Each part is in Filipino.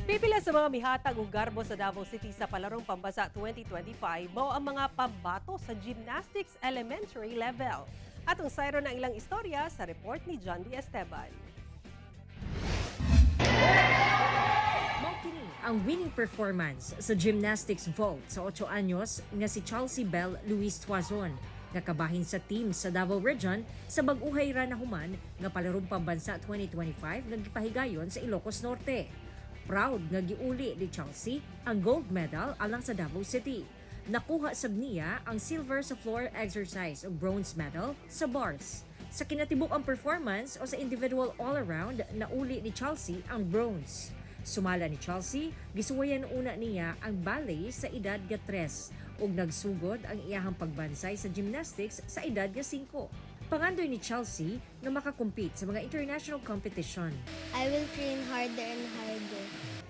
Pipila sa mga mihatag ug garbo sa Davao City sa Palarong Pambasa 2025 mao ang mga pambato sa gymnastics elementary level. Atong sayro ng ilang istorya sa report ni John D. Esteban. Mao kini ang winning performance sa gymnastics vault sa 8 anyos nga si Chelsea Bell Luis Tuazon nga kabahin sa team sa Davao Region sa bag-uhay ra na human nga Palarong Pambansa 2025 nga gipahigayon sa Ilocos Norte. Proud nga giuli ni Chelsea ang gold medal alang sa Davao City. Nakuha sab niya ang silver sa floor exercise ug bronze medal sa bars. Sa kinatibuk-ang performance o sa individual all-around, nauli ni Chelsea ang bronze. Sumala ni Chelsea, gisuwayan una niya ang ballet sa edad nga 3 ug nagsugod ang iyahang pagbansay sa gymnastics sa edad nga 5. Pangandoy ni Chelsea na makakompete sa mga international competition. I will train harder and harder.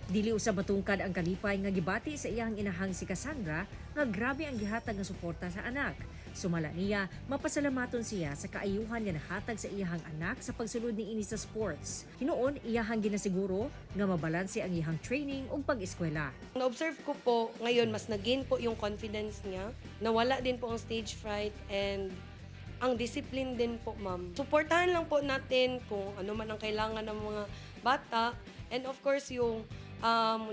Dili usab matungkad ang kalipay nga gibati sa iyang inahang si Cassandra nga grabe ang gihatag nga suporta sa anak. Sumala niya, mapasalamaton siya sa kaayuhan nga nahatag sa iyahang anak sa pagsulod niini sa sports. Hinuon iyahang ginasiguro nga mabalanse ang iyahang training ug pag-eskwela. Na-observe ko po ngayon mas nag-gain po yung confidence niya. Nawala din po ang stage fright and ang discipline din po, ma'am. Suportahan lang po natin kung ano man ang kailangan ng mga bata. And of course, yung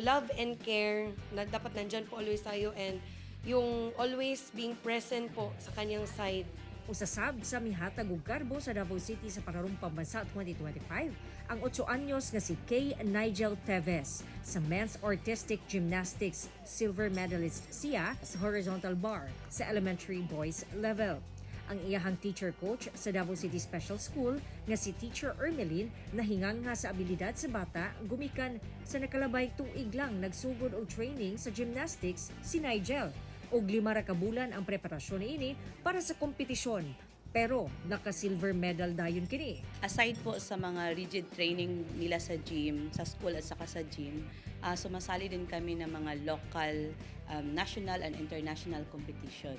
love and care na dapat nandyan po always tayo and yung always being present po sa kanyang side. Usasab sa mihatag ug garbo sa Davao City sa Palarong Pambansa 2025 ang 8 anyos nga si Kay Nigel Teves sa men's artistic gymnastics silver medalist siya sa horizontal bar sa elementary boys level. Ang iyahang teacher coach sa Davao City Special School nga si Teacher Ermeline nahingang nga sa abilidad sa bata gumikan sa nakalabay tuig lang nagsugod og training sa gymnastics si Nigel og 5 ra ka bulan ang preparasyon niini para sa kompetisyon pero naka-silver medal dayon kini. Aside po sa mga rigid training nila sa gym, sa school at saka sa gym, sumasali din kami ng mga local, national and international competition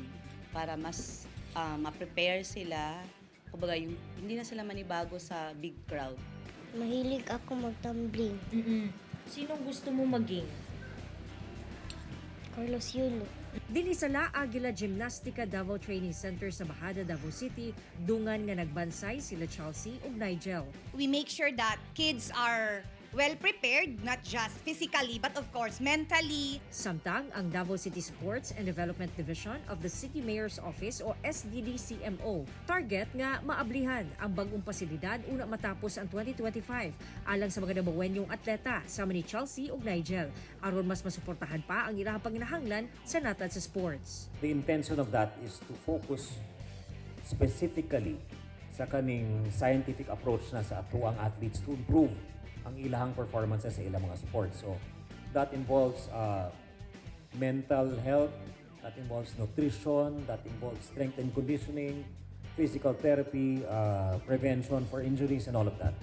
para mas ma-prepare sila, kumbaga yung hindi na sila manibago sa big crowd. Mahilig ako magtumbling. Sinong gusto mo maging? Carlos Yulo. Dili sa La Aguila Gymnastica Davao Training Center sa Bahada, Davao City, dungan nga nagbansay sila Chelsea ug Nigel. We make sure that kids are well prepared, not just physically, but of course mentally. Samtang ang Davao City Sports and Development Division of the City Mayor's Office o SDDCMO target nga maablihan ang bagong pasilidad una matapos ang 2025 alang sa mga dabawenyong atleta sama ni Chelsea ug Nigel aron mas masuportahan pa ang ilahang panginahanglan sa natad sa sports. The intention of that is to focus specifically sa kaning scientific approach na sa atuang athletes to improve ang ilahang performances sa ilang mga sports. So that involves mental health, that involves nutrition, that involves strength and conditioning, physical therapy, prevention for injuries and all of that.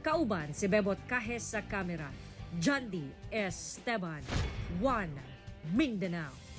Kauban si Bebot Kahes sa kamera. John D. Esteban, One Mindanao.